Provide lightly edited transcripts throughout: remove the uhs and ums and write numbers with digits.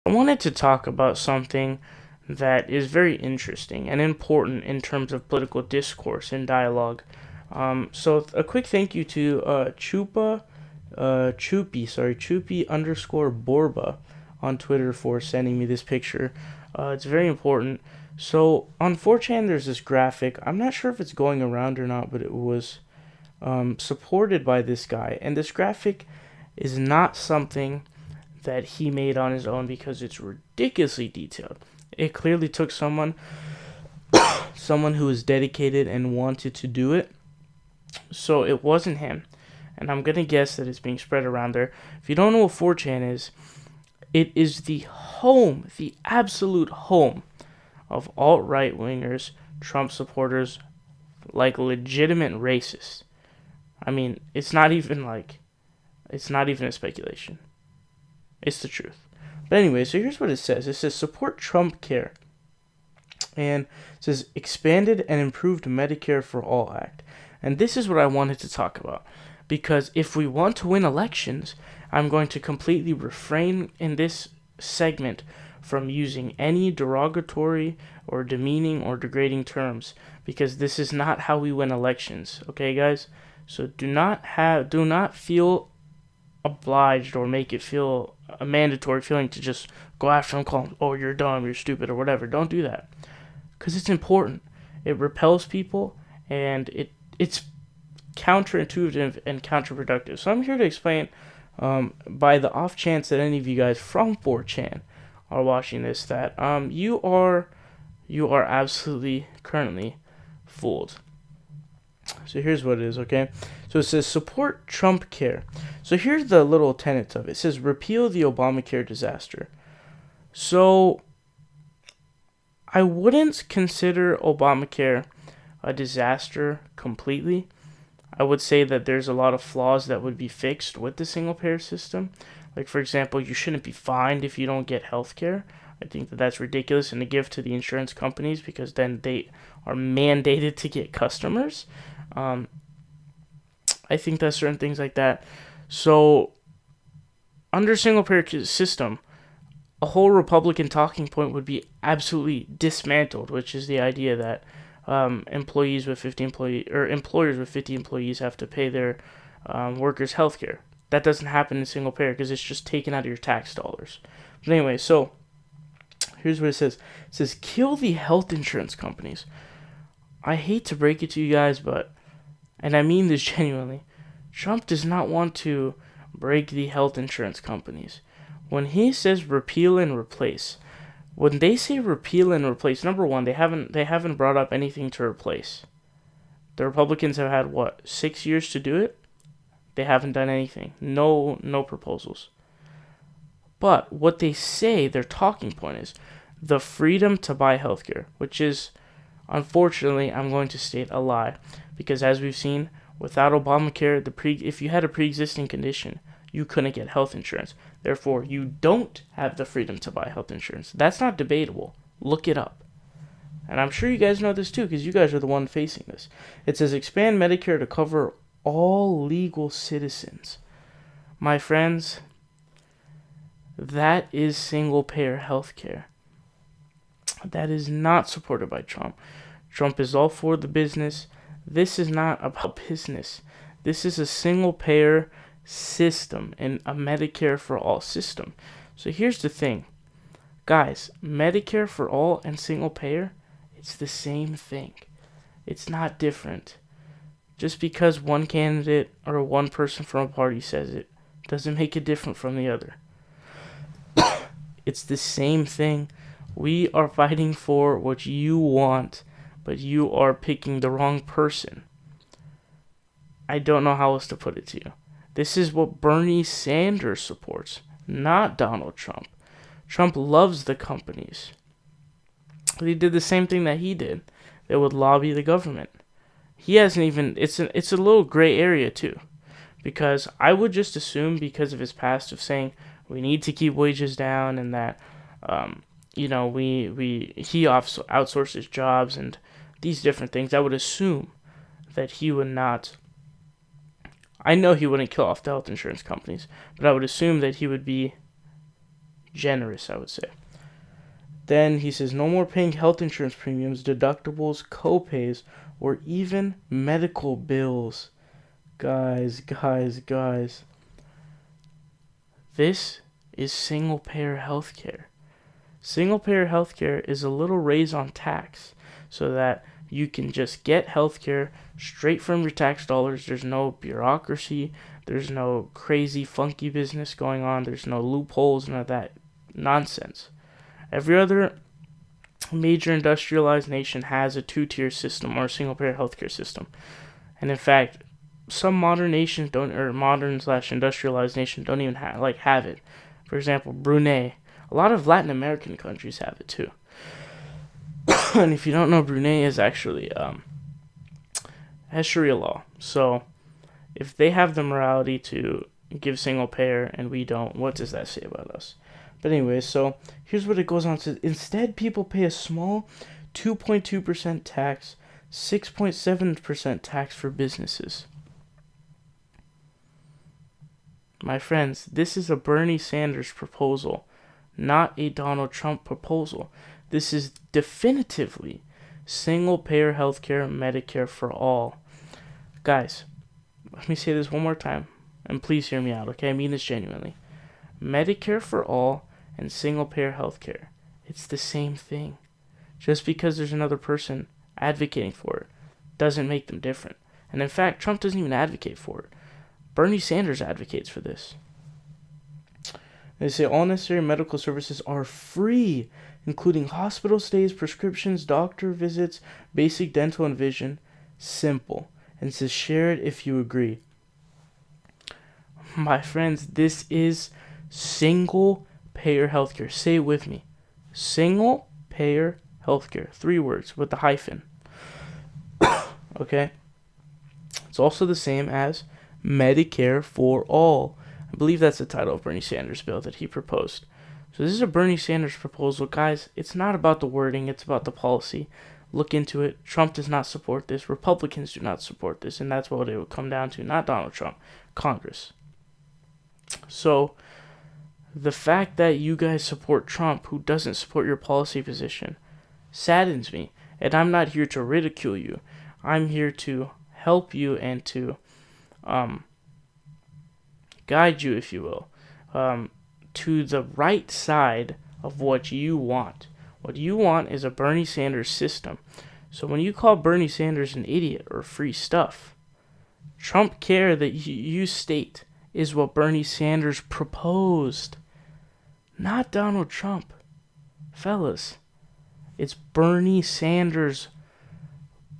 I wanted to talk about something that is very interesting and important in terms of political discourse and dialogue. So a quick thank you to Chupi underscore Borba on Twitter for sending me this picture. It's very important. So on 4chan, there's this graphic. I'm not sure if it's going around or not, but it was supported by this guy. And this graphic is not something that he made on his own because it's ridiculously detailed. It clearly took someone who was dedicated and wanted to do it. So it wasn't him. And I'm going to guess that it's being spread around there. If you don't know what 4chan is, it is the home, the absolute home of alt-right wingers, Trump supporters, like legitimate racists. I mean, it's not even a speculation. It's the truth. But anyway, so here's what it says. It says support TRUMPCARE. And it says expanded and improved Medicare for All Act. And this is what I wanted to talk about. Because if we want to win elections, I'm going to completely refrain in this segment from using any derogatory or demeaning or degrading terms. Because this is not how we win elections. Okay, guys? So do not feel obliged or make it feel a mandatory feeling to just go after them, call them, oh, you're dumb, you're stupid, or whatever. Don't do that. Because it's important. It repels people, and it's counterintuitive and counterproductive. So I'm here to explain, by the off chance that any of you guys from 4chan are watching this, that you are absolutely currently fooled. So here's what it is, okay? So it says support TRUMPCARE. So here's the little tenets of it. It says repeal the Obamacare disaster. So I wouldn't consider Obamacare a disaster completely. I would say that there's a lot of flaws that would be fixed with the single payer system. Like, for example, you shouldn't be fined if you don't get health care. I think that that's ridiculous and a gift to the insurance companies because then they are mandated to get customers. I think that certain things like that. So, under single payer system, a whole Republican talking point would be absolutely dismantled, which is the idea that employers with 50 employees have to pay their workers health care. That doesn't happen in single payer because it's just taken out of your tax dollars. But anyway, so here's what it says. It says, kill the health insurance companies. I hate to break it to you guys, and I mean this genuinely, Trump does not want to break the health insurance companies. When he says repeal and replace, when they say repeal and replace, number one, they haven't brought up anything to replace. The Republicans have had 6 years to do it? They haven't done anything. No proposals. But what they say, their talking point is the freedom to buy healthcare, which is, unfortunately, I'm going to state a lie. Because as we've seen, without Obamacare, if you had a pre-existing condition, you couldn't get health insurance. Therefore, you don't have the freedom to buy health insurance. That's not debatable. Look it up. And I'm sure you guys know this too, because you guys are the one facing this. It says expand Medicare to cover all legal citizens. My friends, that is single-payer healthcare. That is not supported by Trump. Trump is all for the business. This is not about business. This is a single-payer system and a Medicare for all system. So here's the thing. Guys, Medicare for all and single-payer, it's the same thing. It's not different. Just because one candidate or one person from a party says it doesn't make it different from the other. It's the same thing. We are fighting for what you want, but you are picking the wrong person. I don't know how else to put it to you. This is what Bernie Sanders supports, not Donald Trump. Trump loves the companies. They did the same thing that he did. They would lobby the government. He hasn't even, it's a little gray area too. Because I would just assume, because of his past of saying we need to keep wages down and that he outsources jobs and these different things, I would assume that he would not, I know he wouldn't kill off the health insurance companies, but I would assume that he would be Generous, I would say. Then he says, no more paying health insurance premiums, deductibles, co-pays, or even medical bills. Guys. This is single-payer healthcare. Single-payer healthcare is a little raise on tax so that you can just get healthcare straight from your tax dollars. There's no bureaucracy. There's no crazy, funky business going on. There's no loopholes, none of that nonsense. Every other major industrialized nation has a two-tier system or a single-payer healthcare system. And in fact, some modern nations don't, or modern/industrialized nations don't even have it. For example, Brunei. A lot of Latin American countries have it too. And if you don't know, Brunei is actually has Sharia law. So if they have the morality to give single payer and we don't, what does that say about us? But anyway, so here's what it goes on to. Instead, people pay a small 2.2% tax, 6.7% tax for businesses. My friends, this is a Bernie Sanders proposal, not a Donald Trump proposal. This is definitively single-payer healthcare, Medicare for all. Guys, let me say this one more time, and please hear me out, okay? I mean this genuinely. Medicare for all and single-payer healthcare, it's the same thing. Just because there's another person advocating for it doesn't make them different. And in fact, Trump doesn't even advocate for it. Bernie Sanders advocates for this. They say all necessary medical services are free, including hospital stays, prescriptions, doctor visits, basic dental and vision. Simple. And it says share it if you agree. My friends, this is single-payer healthcare. Say it with me. Single-payer healthcare. 3 words with the hyphen. Okay? It's also the same as Medicare for all. I believe that's the title of Bernie Sanders' bill that he proposed. So this is a Bernie Sanders proposal. Guys, it's not about the wording, it's about the policy. Look into it. Trump does not support this. Republicans do not support this. And that's what it would come down to. Not Donald Trump. Congress. So the fact that you guys support Trump, who doesn't support your policy position, saddens me. And I'm not here to ridicule you. I'm here to help you and to guide you, if you will, to the right side of what you want. What you want is a Bernie Sanders system. So when you call Bernie Sanders an idiot or free stuff, TRUMPCARE that you state is what Bernie Sanders proposed, not Donald Trump. Fellas, it's Bernie Sanders'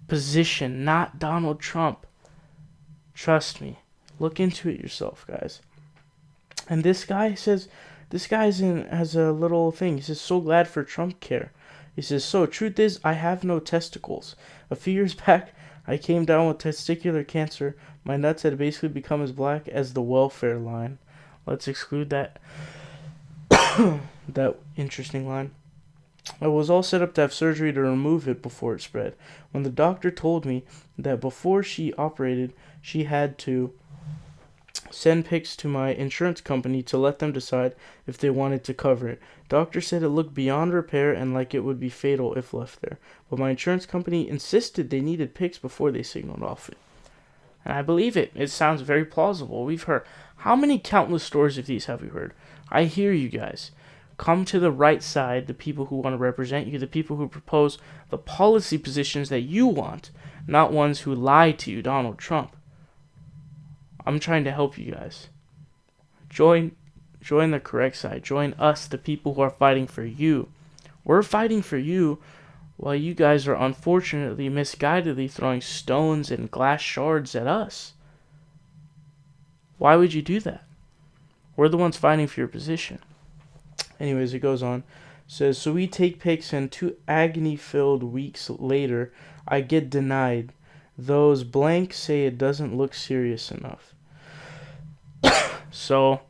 position, not Donald Trump. Trust me. Look into it yourself, guys. And this guy says, has a little thing. He says, so glad for TRUMPCARE. He says, so truth is, I have no testicles. A few years back, I came down with testicular cancer. My nuts had basically become as black as the welfare line. Let's exclude that that interesting line. I was all set up to have surgery to remove it before it spread. When the doctor told me that before she operated, she had to send pics to my insurance company to let them decide if they wanted to cover it. Doctor said it looked beyond repair and like it would be fatal if left there. But my insurance company insisted they needed pics before they signaled off it. And I believe it. It sounds very plausible. We've heard. How many countless stories of these have we heard? I hear you guys. Come to the right side, the people who want to represent you, the people who propose the policy positions that you want, not ones who lie to you, Donald Trump. I'm trying to help you guys. Join the correct side. Join us, the people who are fighting for you. We're fighting for you while you guys are unfortunately, misguidedly throwing stones and glass shards at us. Why would you do that? We're the ones fighting for your position. Anyways, it goes on. It says, so we take pics and 2 agony-filled weeks later, I get denied. Those blanks say it doesn't look serious enough. So,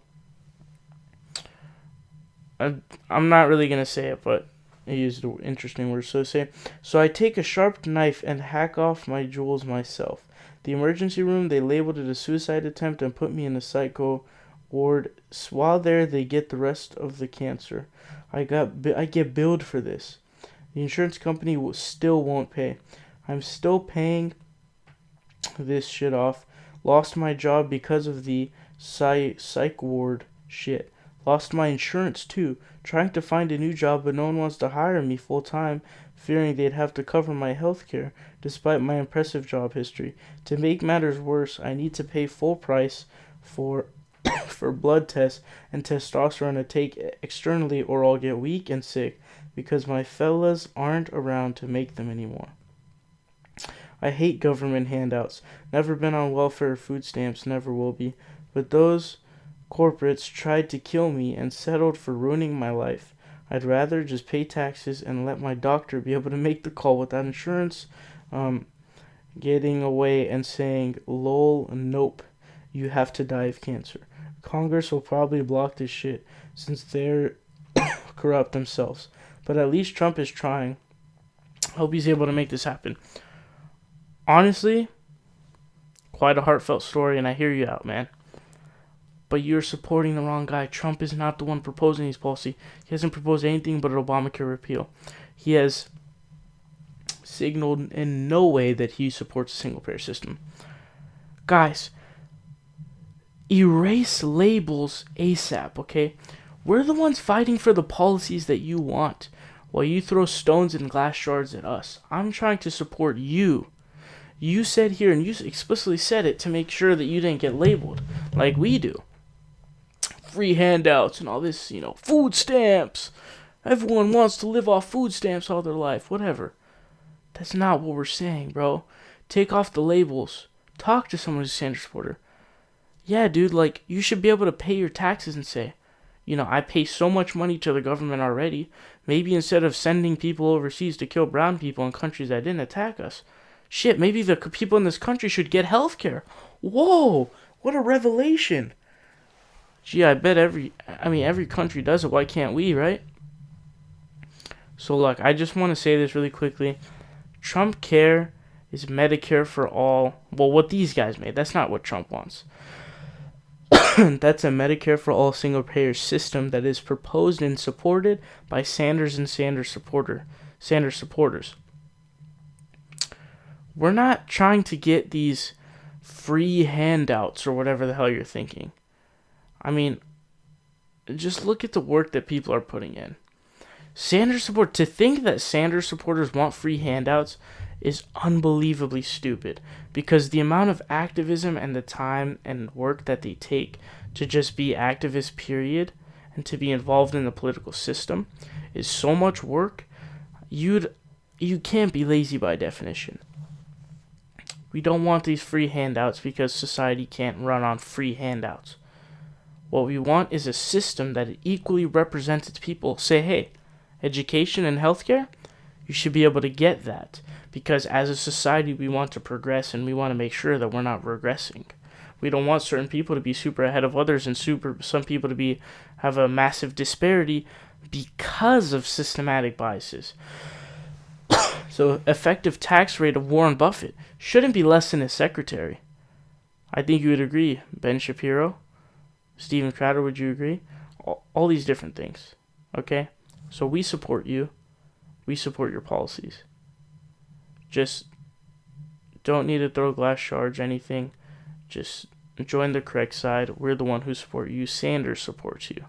I'm not really going to say it, but I used an interesting word. So I take a sharp knife and hack off my jewels myself. The emergency room, they labeled it a suicide attempt and put me in a psycho ward. While there, they get the rest of the cancer. I get billed for this. The insurance company still won't pay. I'm still paying this shit off. Lost my job because of the psych ward shit. Lost my insurance too. Trying to find a new job, but no one wants to hire me full time, fearing they'd have to cover my health care, despite my impressive job history. To make matters worse, I need to pay full price for for blood tests and testosterone to take externally, or I'll get weak and sick because my fellas aren't around to make them anymore. I hate government handouts. Never been on welfare or food stamps, never will be. But those corporates tried to kill me and settled for ruining my life. I'd rather just pay taxes and let my doctor be able to make the call without insurance getting away and saying, lol, nope, you have to die of cancer. Congress will probably block this shit since they're corrupt themselves. But at least Trump is trying. Hope he's able to make this happen. Honestly, quite a heartfelt story, and I hear you out, man. But you're supporting the wrong guy. Trump is not the one proposing these policy. He hasn't proposed anything but an Obamacare repeal. He has signaled in no way that he supports a single-payer system. Guys, erase labels ASAP, okay? We're the ones fighting for the policies that you want, while you throw stones and glass shards at us. I'm trying to support you. You said here, and you explicitly said it to make sure that you didn't get labeled like we do. Free handouts and all this, food stamps. Everyone wants to live off food stamps all their life, whatever. That's not what we're saying, bro. Take off the labels. Talk to someone who's a Sanders supporter. Yeah, dude, you should be able to pay your taxes and say, I pay so much money to the government already. Maybe instead of sending people overseas to kill brown people in countries that didn't attack us, shit, maybe the people in this country should get health care. Whoa, what a revelation. Gee, I bet every country does it. Why can't we, right? So, look, I just want to say this really quickly. TRUMPCARE is MEDICARE for all. Well, what these guys made. That's not what Trump wants. That's a Medicare for all single-payer system that is proposed and supported by Sanders and Sanders supporters. We're not trying to get these free handouts or whatever the hell you're thinking. I mean, just look at the work that people are putting in. To think that Sanders supporters want free handouts is unbelievably stupid, because the amount of activism and the time and work that they take to just be activists, period, and to be involved in the political system is so much work. You can't be lazy by definition. We don't want these free handouts because society can't run on free handouts. What we want is a system that equally represents its people. Say, hey, education and healthcare, you should be able to get that. Because as a society, we want to progress and we want to make sure that we're not regressing. We don't want certain people to be super ahead of others and some people to have a massive disparity because of systematic biases. So, effective tax rate of Warren Buffett shouldn't be less than his secretary. I think you would agree. Ben Shapiro, Steven Crowder, would you agree? All these different things. Okay? So we support you. We support your policies. Just don't need to throw glass shards, anything. Just join the correct side. We're the one who support you. Sanders supports you.